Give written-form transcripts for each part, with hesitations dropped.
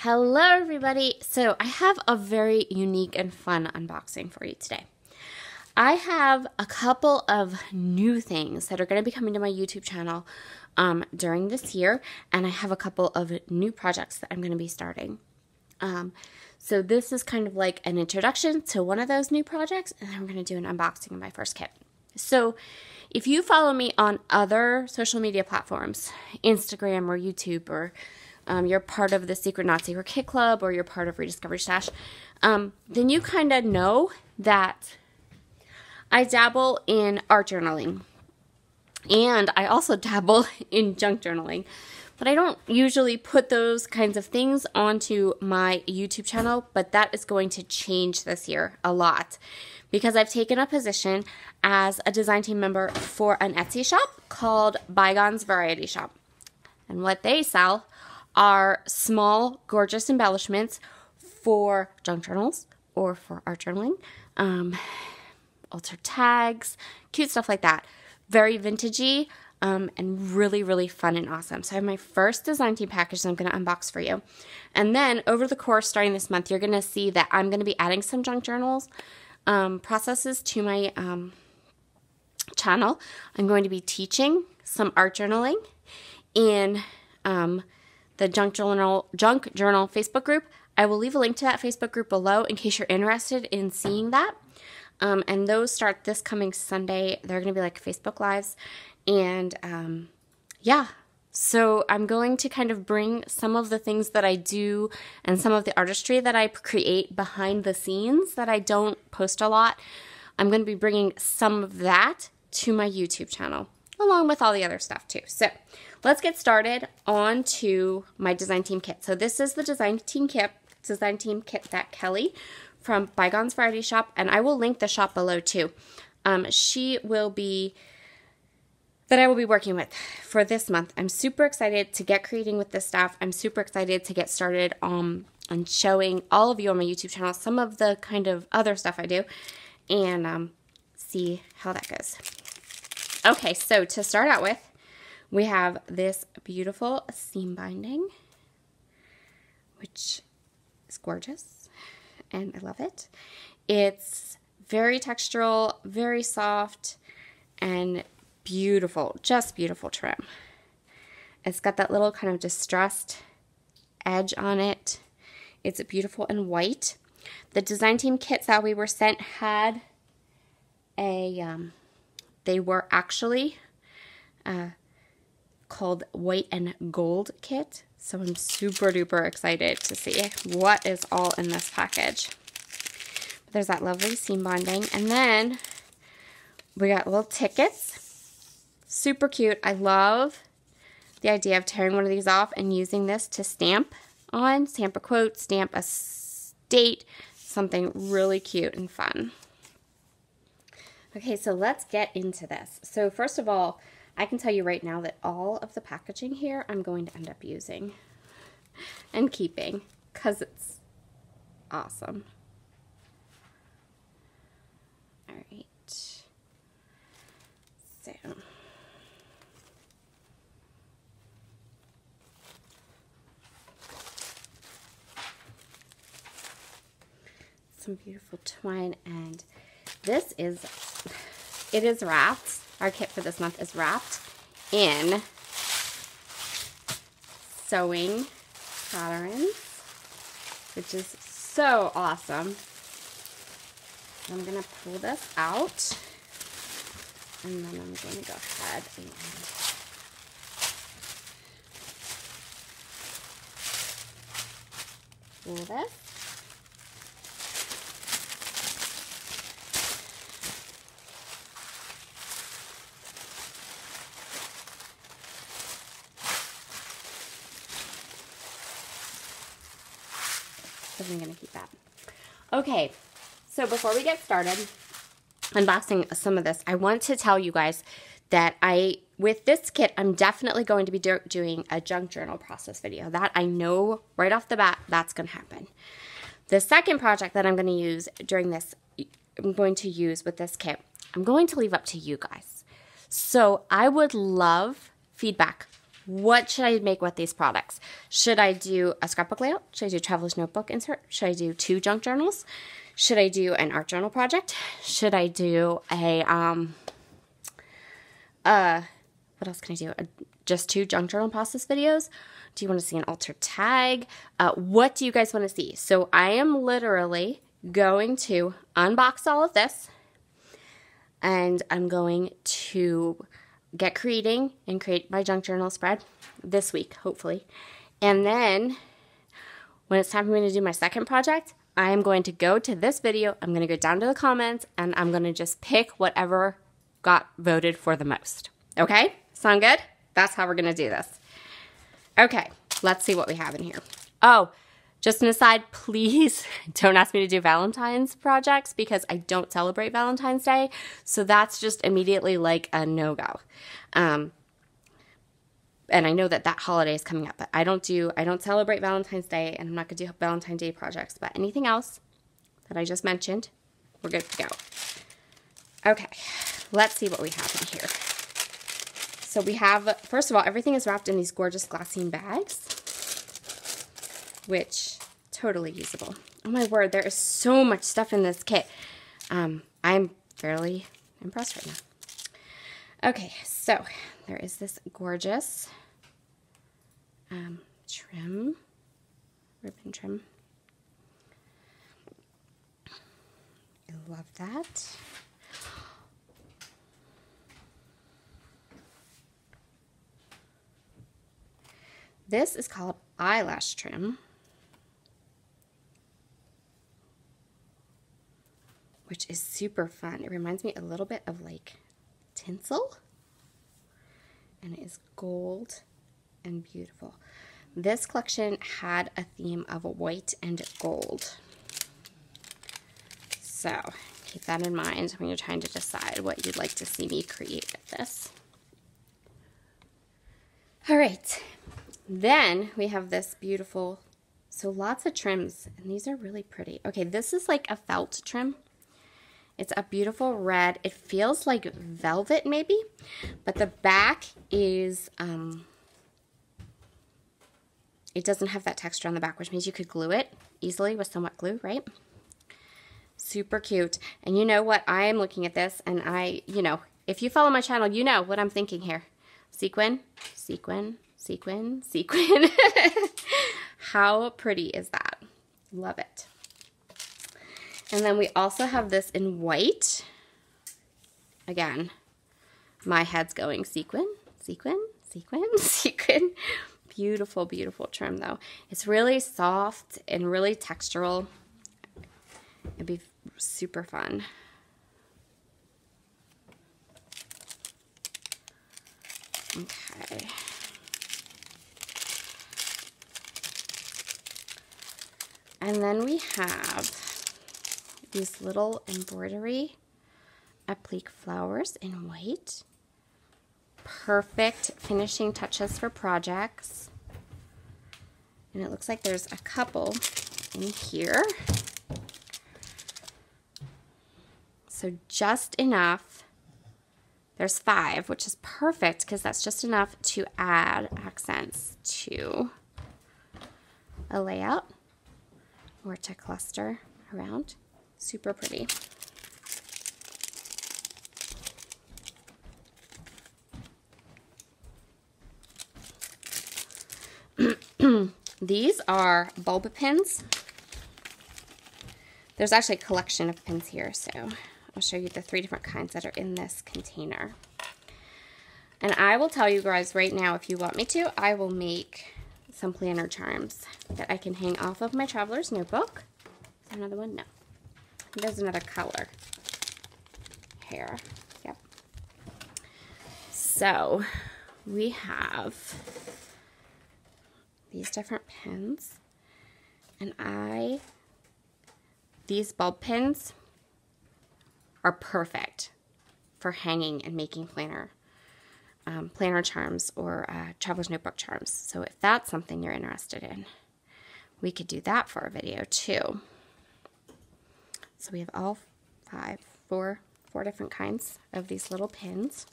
Hello everybody! So I have a very unique and fun unboxing for you today. I have a couple of new things that are going to be coming to my YouTube channel during this year, and I have a couple of new projects that I'm going to be starting. So this is kind of like an introduction to one of those new projects, and then I'm going to do an unboxing of my first kit. So if you follow me on other social media platforms, Instagram or YouTube, or you're part of the Secret Not Secret Kit Club, or you're part of Rediscovery Stash, then you kind of know that I dabble in art journaling. And I also dabble in junk journaling. But I don't usually put those kinds of things onto my YouTube channel, but that is going to change this year a lot, because I've taken a position as a design team member for an Etsy shop called Bygones Variety Shop. And what they sell are small, gorgeous embellishments for junk journals or for art journaling, altered tags, cute stuff like that. Very vintagey and really, really fun and awesome. So I have my first design team package that I'm going to unbox for you. And then over the course starting this month, you're going to see that I'm going to be adding some junk journals processes to my channel. I'm going to be teaching some art journaling in the Junk Journal Facebook group. I will leave a link to that Facebook group below in case you're interested in seeing that. And those start this coming Sunday. They're going to be like Facebook Lives. And yeah, so I'm going to kind of bring some of the things that I do and some of the artistry that I create behind the scenes that I don't post a lot. I'm going to be bringing some of that to my YouTube channel, along with all the other stuff too. So let's get started on to my design team kit. So this is the design team kit that Kelly from Bygones Variety Shop, and I will link the shop below too. She will be, that I will be working with for this month. I'm super excited to get creating with this stuff. I'm super excited to get started on showing all of you on my YouTube channel some of the kind of other stuff I do, and see how that goes. Okay, so to start out with, we have this beautiful seam binding, which is gorgeous, and I love it. It's very textural, very soft, and beautiful, just beautiful trim. It's got that little kind of distressed edge on it. It's beautiful and white. The design team kits that we were sent had a, they were actually called white and gold kit. So I'm super duper excited to see what is all in this package. But there's that lovely seam binding. And then we got little tickets. Super cute. I love the idea of tearing one of these off and using this to stamp on, stamp a quote, stamp a date, something really cute and fun. Okay, so let's get into this. So first of all, I can tell you right now that all of the packaging here I'm going to end up using and keeping because it's awesome. All right. So some beautiful twine, and this is, it is wrapped. Our kit for this month is wrapped in sewing patterns, which is so awesome. I'm going to pull this out, and then I'm going to go ahead and pull this. I'm going to keep that. Okay, so before we get started unboxing some of this, I want to tell you guys that with this kit, I'm definitely going to be doing a junk journal process video. That I know right off the bat, that's going to happen. The second project that I'm going to use during this, I'm going to use with this kit, I'm going to leave up to you guys. So I would love feedback. what should I make with these products? Should I do a scrapbook layout? Should I do a traveler's notebook insert? Should I do 2 junk journals? Should I do an art journal project? Should I do a, what else can I do? Just 2 junk journal process videos? Do you want to see an altered tag? What do you guys want to see? So I am literally going to unbox all of this, and I'm going to get creating and create my junk journal spread this week, hopefully. And then when it's time for me to do my second project, I am going to go to this video, I'm going to go down to the comments, and I'm going to just pick whatever got voted for the most. Okay? Sound good? That's how we're going to do this. Okay, let's see what we have in here. Oh, just an aside, please don't ask me to do Valentine's projects because I don't celebrate Valentine's Day. So that's just immediately like a no-go. And I know that that holiday is coming up, but I don't celebrate Valentine's Day, and I'm not going to do Valentine's Day projects. But anything else that I just mentioned, we're good to go. Okay, let's see what we have in here. So we have, first of all, everything is wrapped in these gorgeous glassine bags, which totally usable. Oh my word, there is so much stuff in this kit. I'm fairly impressed right now. Okay, so there is this gorgeous trim, ribbon trim. I love that. This is called eyelash trim, which is super fun. It reminds me a little bit of like tinsel, and it is gold and beautiful. This collection had a theme of white and gold. So keep that in mind when you're trying to decide what you'd like to see me create with this. All right. Then we have this beautiful, so lots of trims, and these are really pretty. Okay, this is like a felt trim. It's a beautiful red. It feels like velvet maybe, but the back is, it doesn't have that texture on the back, which means you could glue it easily with some wet glue, right? Super cute. And you know what? I am looking at this, and if you follow my channel, you know what I'm thinking here. Sequin, sequin, sequin, sequin. How pretty is that? Love it. And then we also have this in white. Again, my head's going sequin, sequin, sequin, sequin. Beautiful, beautiful trim though. It's really soft and really textural. It'd be super fun. Okay. And then we have these little embroidery applique flowers in white. Perfect finishing touches for projects. And it looks like there's a couple in here. So just enough. There's 5, which is perfect because that's just enough to add accents to a layout or to cluster around. Super pretty. These are bulb pins. There's actually a collection of pins here, so I'll show you the 3 different kinds that are in this container. And I will tell you guys right now, if you want me to, I will make some planner charms that I can hang off of my traveler's notebook. Is there another one? No. There's another color here. Yep. So we have these different pins, and these bulb pins are perfect for hanging and making planner charms or traveler's notebook charms. So if that's something you're interested in, we could do that for a video too. So we have all 4 different kinds of these little pins.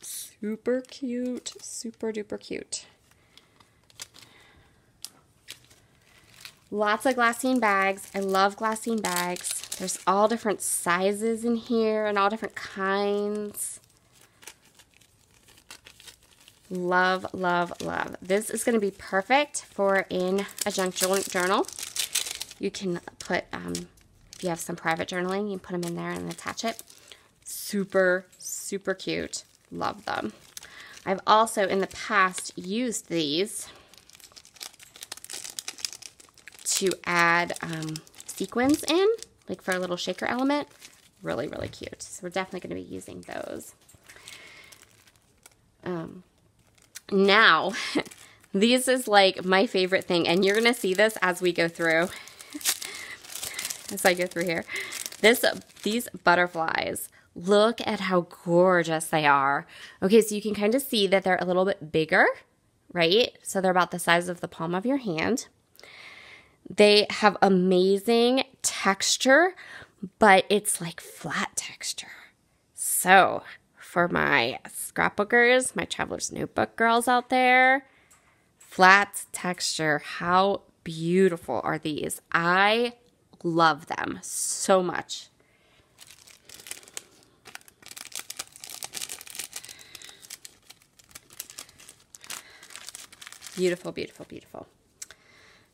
Super cute. Super duper cute. Lots of glassine bags. I love glassine bags. There's all different sizes in here and all different kinds. Love, love, love. This is going to be perfect for in a junk journal. You can put, if you have some private journaling, you can put them in there and attach it. Super, super cute. Love them. I've also in the past used these to add sequins in, like for a little shaker element. Really, really cute. So we're definitely going to be using those. Now, this is like my favorite thing, and you're going to see this as we go through. As I go through here. These butterflies, look at how gorgeous they are. Okay, so you can kind of see that they're a little bit bigger, right? So they're about the size of the palm of your hand. They have amazing texture, but it's like flat texture. So for my scrapbookers, my traveler's notebook girls out there, flat texture, how beautiful are these? I love them so much. Beautiful, beautiful, beautiful.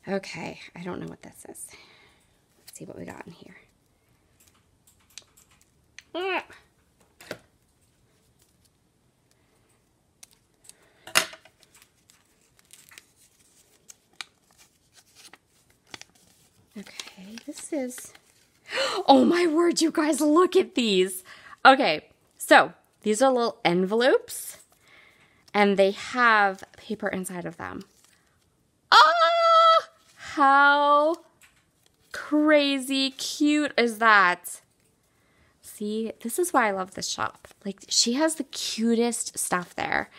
Okay, I don't know what this is. Let's see what we got in here. Okay, this is... Oh my word, you guys, look at these. Okay, so these are little envelopes, and they have paper inside of them. Ah! How crazy cute is that? See, this is why I love this shop. Like, she has the cutest stuff there.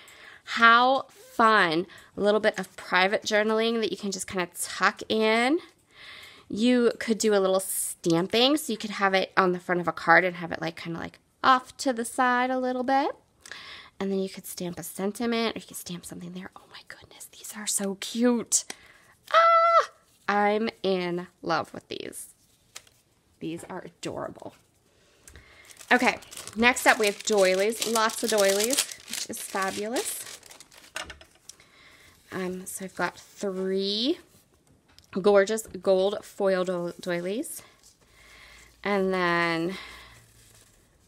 How fun. A little bit of private journaling that you can just kind of tuck in. You could do a little stamping, so you could have it on the front of a card and have it like kind of like off to the side a little bit. And then you could stamp a sentiment, or you could stamp something there. Oh my goodness, these are so cute. Ah! I'm in love with these. These are adorable. Okay, next up we have doilies. Lots of doilies, which is fabulous. So I've got 3 gorgeous gold foil doilies. And then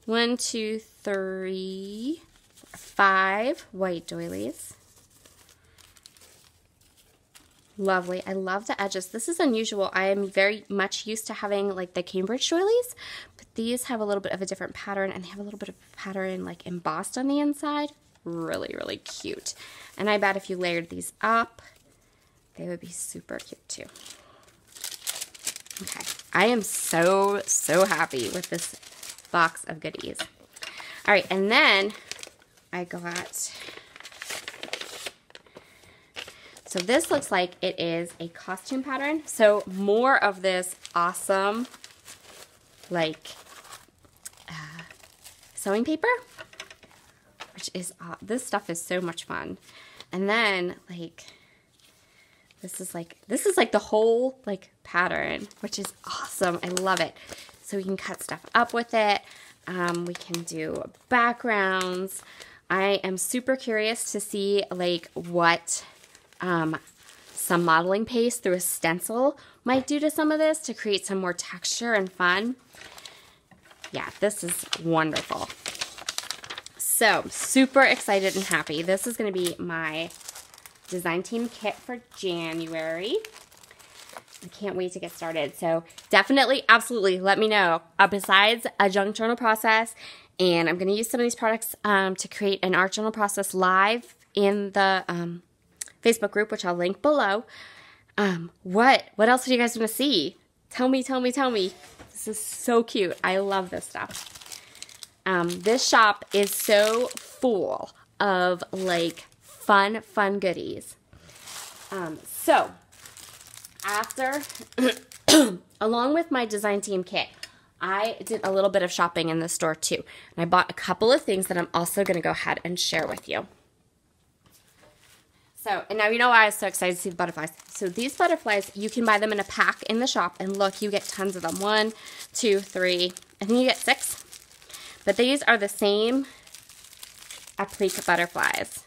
1, 2, 3, 5 white doilies. Lovely. I love the edges. This is unusual. I am very much used to having like the Cambridge doilies, but these have a little bit of a different pattern, and they have a little bit of pattern like embossed on the inside. Really, really cute. And I bet if you layered these up, they would be super cute too. Okay. I am so, so happy with this box of goodies. All right. And then I got... So this looks like it is a costume pattern. So more of this awesome, like, sewing paper, which is, this stuff is so much fun. And then, like, this is like the whole, like, pattern, which is awesome. I love it. So we can cut stuff up with it. We can do backgrounds. I am super curious to see, like, what... some modeling paste through a stencil might do to some of this to create some more texture and fun. Yeah, this is wonderful. So, super excited and happy. This is going to be my design team kit for January. I can't wait to get started. So, definitely, absolutely, let me know. Besides a junk journal process, and I'm going to use some of these products to create an art journal process live in the... Facebook group, which I'll link below. What else do you guys want to see? Tell me. This is so cute. I love this stuff. This shop is so full of like fun goodies. So after, along with my design team kit, I did a little bit of shopping in the store too. And I bought a couple of things that I'm also going to go ahead and share with you. So, and now you know why I was so excited to see the butterflies. So these butterflies, you can buy them in a pack in the shop. And look, you get tons of them. 1, 2, 3. I think you get 6. But these are the same applique butterflies.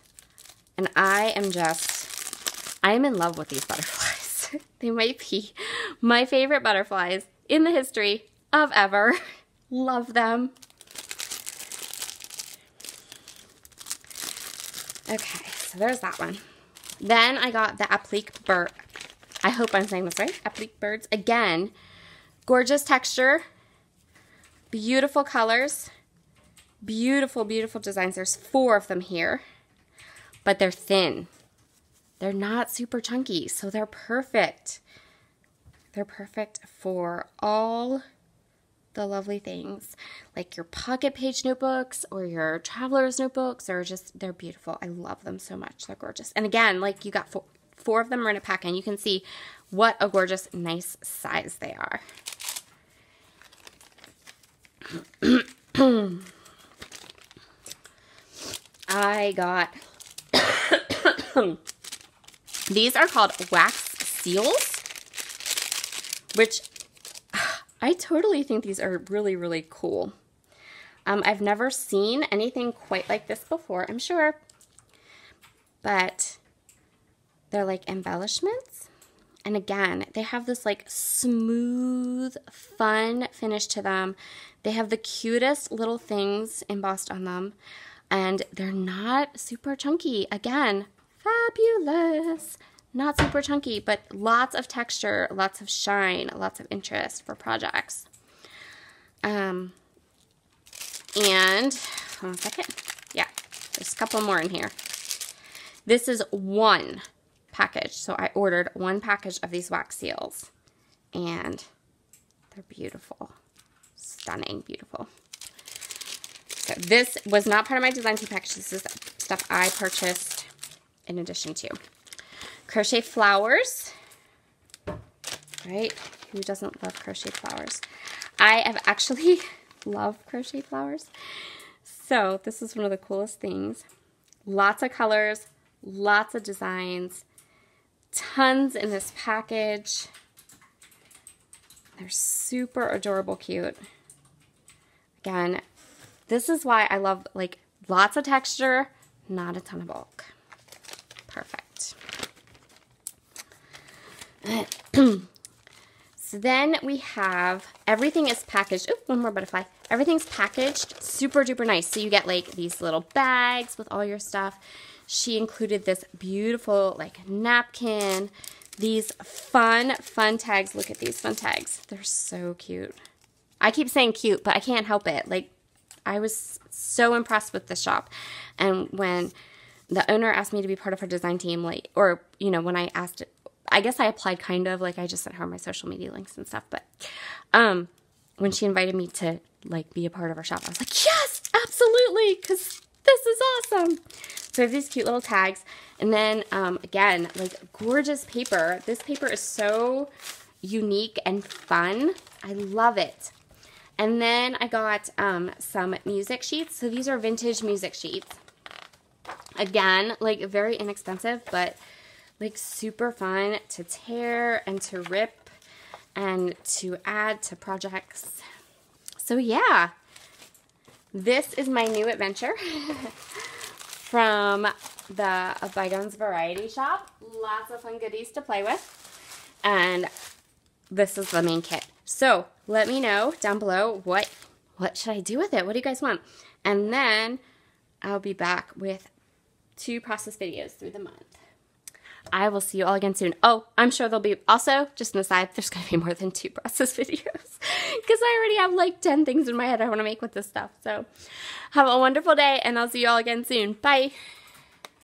And I am in love with these butterflies. They might be my favorite butterflies in the history of ever. Love them. Okay, so there's that one. Then I got the applique bird. I hope I'm saying this right. Applique birds. Again, gorgeous texture. Beautiful colors. Beautiful, beautiful designs. There's 4 of them here. But they're thin. They're not super chunky, so they're perfect. They're perfect for all the lovely things, like your pocket page notebooks or your traveler's notebooks, or just, they're beautiful. I love them so much. They're gorgeous. And again, like you got 4 of them are in a pack, and you can see what a gorgeous, nice size they are. I got, these are called wax seals, which I totally think these are really, really cool. I've never seen anything quite like this before, I'm sure, but they're like embellishments. And again, they have this like smooth, fun finish to them. They have the cutest little things embossed on them, and they're not super chunky. Again, fabulous. Not super chunky, but lots of texture, lots of shine, lots of interest for projects. And, hold on a second. Yeah, there's a couple more in here. This is 1 package. So I ordered 1 package of these wax seals. And they're beautiful. Stunning, beautiful. So this was not part of my design team package. This is stuff I purchased in addition to. Crochet flowers, right? Who doesn't love crochet flowers? I have actually loved crochet flowers. So this is one of the coolest things. Lots of colors, lots of designs, tons in this package. They're super adorable cute. Again, this is why I love like lots of texture, not a ton of bulk. Perfect. So then we have, everything is packaged. Oh, one more butterfly. Everything's packaged super duper nice. So you get like these little bags with all your stuff. She included this beautiful like napkin. These fun tags. Look at these fun tags. They're so cute. I keep saying cute, but I can't help it. Like, I was so impressed with the shop. And when the owner asked me to be part of her design team, like, or, you know, when I asked it, I guess I applied kind of, like I just sent her my social media links and stuff, but when she invited me to like be a part of her shop, I was like, yes, absolutely, because this is awesome. So I have these cute little tags, and then again, like gorgeous paper. This paper is so unique and fun. I love it. And then I got some music sheets. So these are vintage music sheets. Again, like very inexpensive, but like super fun to tear and to rip and to add to projects. So yeah, this is my new adventure from the Bygones variety shop. Lots of fun goodies to play with. And this is the main kit. So let me know down below what should I do with it? What do you guys want? And then I'll be back with 2 process videos through the month. I will see you all again soon. Oh, I'm sure there'll be, also, just an aside, there's going to be more than 2 process videos because I already have like 10 things in my head I want to make with this stuff. So have a wonderful day, and I'll see you all again soon. Bye.